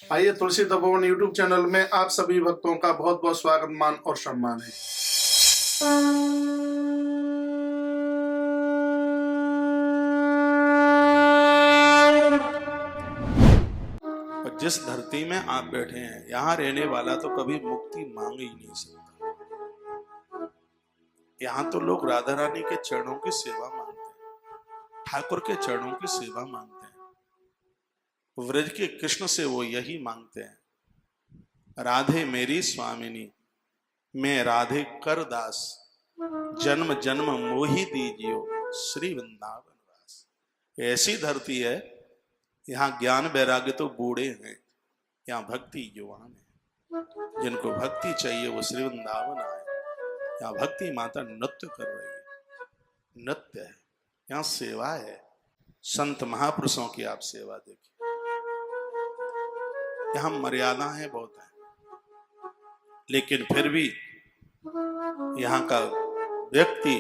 आइए तुलसी Tapovan YouTube channel में आप सभी भक्तों का बहुत बहुत स्वागत मान और सम्मान है। और जिस धरती में आप बैठे हैं, यहाँ रहने वाला तो कभी मुक्ति मांग ही नहीं सकता। यहाँ तो लोग राधा रानी के चरणों की सेवा मांगते हैं, ठाकुर के चरणों की सेवा मांगते हैं। व्रज के कृष्ण से वो यही मांगते हैं, राधे मेरी स्वामिनी, मैं राधे कर दास, जन्म जन्म मोहि दीजियो श्री वृंदावन वास। ऐसी धरती है, यहाँ ज्ञान वैराग्य तो बूढ़े हैं, यहाँ भक्ति युवान है। जिनको भक्ति चाहिए वो श्री वृंदावन आए। यहाँ भक्ति माता नृत्य कर रही है, नृत्य है, यहाँ सेवा है। संत महापुरुषों की आप सेवा देखिए, यहाँ मर्यादा है बहुत है, लेकिन फिर भी यहाँ का व्यक्ति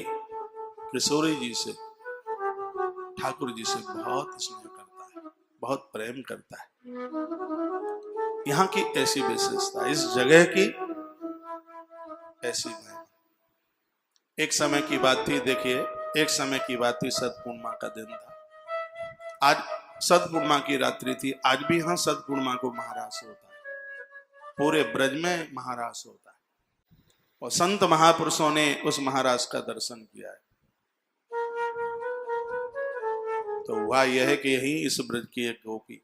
किशोरी जी से, ठाकुर जी से बहुत स्नेह करता है, बहुत प्रेम करता है। यहाँ की ऐसी विशेषता, इस जगह की ऐसी महिमा। एक समय की बात थी, देखिए, एक समय की बात थी, सतपूर्णिमा का दिन था। आज सतपूर्णिमा की रात्रि थी। आज भी यहाँ सतपूर्णिमा को महारास होता है, पूरे ब्रज में महारास होता है। और संत महापुरुषों ने उस महाराज का दर्शन किया है। तो हुआ यह है कि यही इस ब्रज की एक गोपी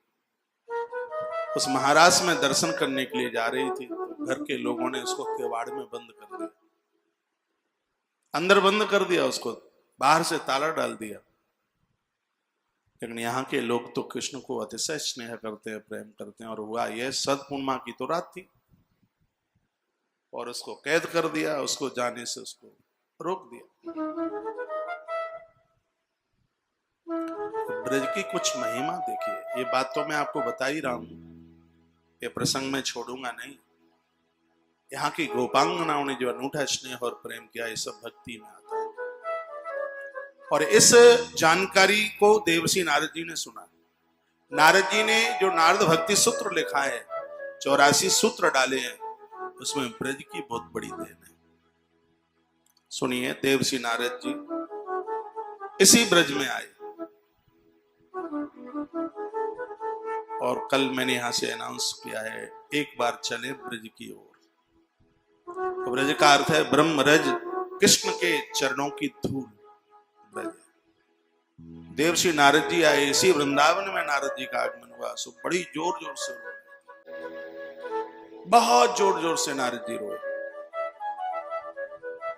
उस महाराज में दर्शन करने के लिए जा रही थी। तो घर के लोगों ने उसको केवाड़ में बंद कर दिया, अंदर बंद कर दिया, उसको बाहर से ताला डाल दिया। लेकिन यहाँ के लोग तो कृष्ण को अतिशय स्नेह करते हैं, प्रेम करते हैं। और हुआ यह, सतपूर्णिमा की तो रात थी और उसको कैद कर दिया, उसको जाने से उसको रोक दिया। ब्रज की कुछ महिमा देखिए, ये बात तो मैं आपको बता ही रहा हूं, ये प्रसंग में छोड़ूंगा नहीं। यहाँ की गोपांगनाओं ने जो अनूठा स्नेह और प्रेम किया, ये सब भक्ति में आता है। और इस जानकारी को देवर्षि नारद जी ने सुना। नारद जी ने जो नारद भक्ति सूत्र लिखा है, 84 सूत्र डाले हैं, उसमें ब्रज की बहुत बड़ी देन है। सुनिए, देवर्षि नारद जी इसी ब्रज में आए और कल मैंने यहां से अनाउंस किया है, एक बार चले ब्रज की ओर। ब्रज का अर्थ है ब्रह्मरज, कृष्ण के चरणों की धूल ब्रज। देवर्षि नारद जी आए, इसी वृंदावन में नारद जी का आगमन हुआ। सो बड़ी जोर जोर से रोए, बहुत जोर जोर से नारद जी रोए।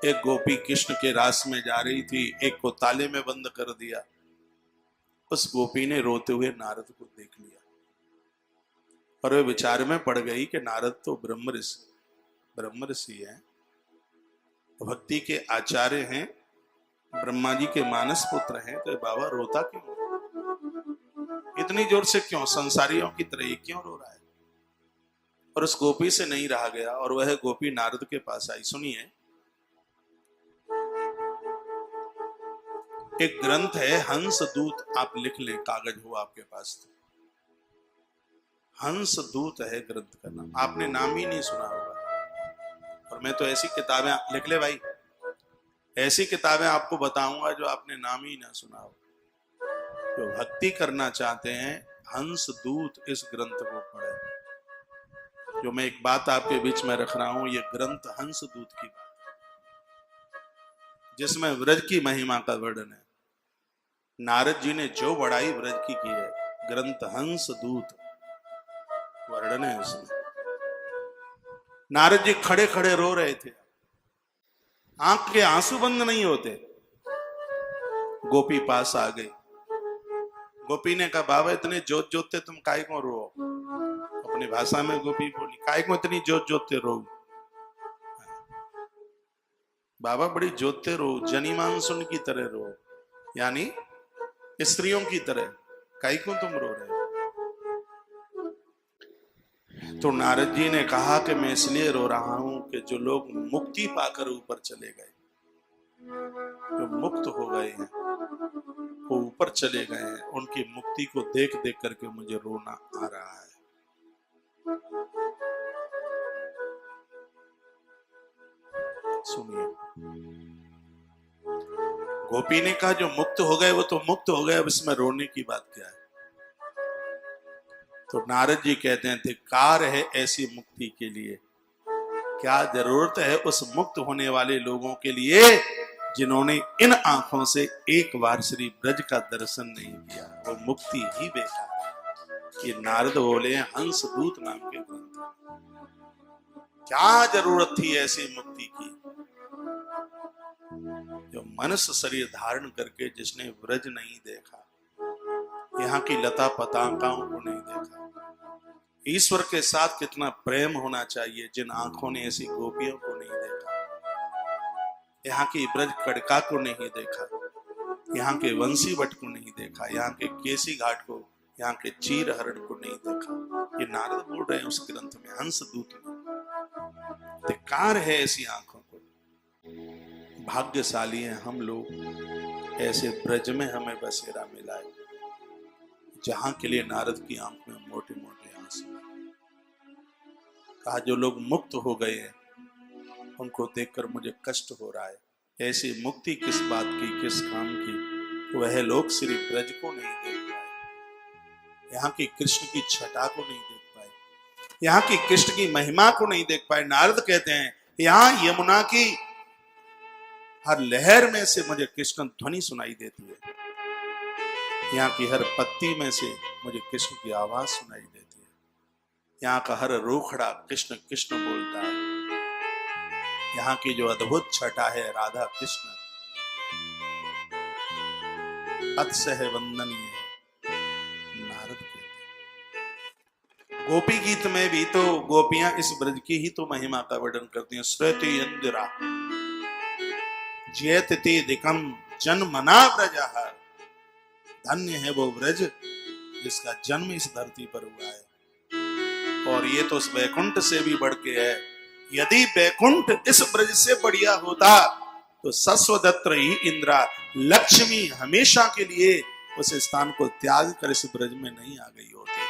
एक गोपी कृष्ण के रास में जा रही थी, एक को ताले में बंद कर दिया। उस गोपी ने रोते हुए नारद को देख लिया और वे विचार में पड़ गई कि नारद तो ब्रह्म ऋषि है, भक्ति के आचार्य हैं, ब्रह्मा जी के मानस पुत्र हैं, तो बाबा रोता क्यों, इतनी जोर से क्यों, संसारियों की तरह ये क्यों रो रहा है। और उस गोपी से नहीं रहा गया और वह गोपी नारद के पास आई। सुनिए, एक ग्रंथ है हंस दूत, आप लिख लें, कागज हो आपके पास तो। हंस दूत है ग्रंथ का नाम, आपने नाम ही नहीं सुना होगा। और मैं तो ऐसी किताबें, लिख ले भाई, ऐसी किताबें आपको बताऊंगा जो आपने नाम ही ना सुना हो। जो भक्ति करना चाहते हैं, हंस दूत इस ग्रंथ को पढ़े। जो मैं एक बात आपके बीच में रख रहा हूं, ये ग्रंथ हंस दूत की बात है, जिसमें व्रज की महिमा का वर्णन है। नारद जी ने जो बड़ाई व्रज की है, ग्रंथ हंस दूत वर्णन है उसमें। नारद जी खड़े खड़े रो रहे थे, आंख के आंसू बंद नहीं होते। गोपी पास आ गई। गोपी ने कहा, बाबा इतने जोत जोतते तुम काय को रो। अपनी भाषा में गोपी बोली, काय को इतनी जोत जोतते रो। बाबा बड़ी जोतते रो, जनी मानसून की तरह रो, यानी स्त्रियों की तरह, काय को तुम रो रहे हो। तो नारद जी ने कहा कि मैं इसलिए रो रहा हूं कि जो लोग मुक्ति पाकर ऊपर चले गए, जो मुक्त हो गए हैं, वो ऊपर चले गए हैं, उनकी मुक्ति को देख देख करके मुझे रोना आ रहा है। सुनिए, गोपी ने कहा जो मुक्त हो गए वो तो मुक्त हो गए, अब इसमें रोने की बात क्या है। तो नारद जी कहते हैं धिक्कार है ऐसी मुक्ति के लिए, क्या जरूरत है उस मुक्त होने वाले लोगों के लिए जिन्होंने इन आंखों से एक बार श्री ब्रज का दर्शन नहीं किया, वो मुक्ति ही बेकार। ये नारद बोले हंस दूत नाम के ग्रंथ, क्या जरूरत थी ऐसी मुक्ति की। जो मनुष्य शरीर धारण करके जिसने ब्रज नहीं देखा, यहाँ की लता पताकाओं को नहीं देखा, ईश्वर के साथ कितना प्रेम होना चाहिए जिन आंखों ने ऐसी गोपियों को नहीं देखा, यहाँ की ब्रज कड़का को नहीं देखा, यहाँ के वंशी भट्ट को नहीं देखा, यहाँ के केसी घाट को, यहाँ के चीर हरण को नहीं देखा। ये नारद बोल रहे हैं उस ग्रंथ में, हंस दूत में। धिक्कार है ऐसी आंखों को। भाग्यशाली हैं हम लोग, ऐसे ब्रज में हमें बसेरा मिला है, जहां के लिए नारद की आंख में मोटे मोटे आंसू। कहा जो लोग मुक्त हो गए हैं उनको देखकर मुझे कष्ट हो रहा है। ऐसी मुक्ति किस बात की, किस काम की, वह लोग श्री ब्रज को नहीं देख पाए, यहाँ की कृष्ण की छटा को नहीं देख पाए, यहाँ की कृष्ण की महिमा को नहीं देख पाए। नारद कहते हैं यहाँ यमुना की हर लहर में से मुझे कृष्ण ध्वनि सुनाई देती है, यहाँ की हर पत्ती में से मुझे कृष्ण की आवाज सुनाई देती है, यहाँ का हर रोखड़ा कृष्ण कृष्ण बोलता है, यहाँ की जो अद्भुत छटा है राधा कृष्ण अतिशय वंदनीय है। नारद कहते गोपी गीत में भी तो गोपियां इस ब्रज की ही तो महिमा का वर्णन करती हैं। श्रुति इंदिरा जयति दिकम जन्मना ब्रजः, धन्य है वो ब्रज जिसका जन्म इस धरती पर हुआ है। और ये तो उस वैकुंठ से भी बढ़ के है। यदि वैकुंठ इस ब्रज से बढ़िया होता तो सस्वदत्तरी इंद्रा लक्ष्मी हमेशा के लिए उस स्थान को त्याग कर इस ब्रज में नहीं आ गई होती।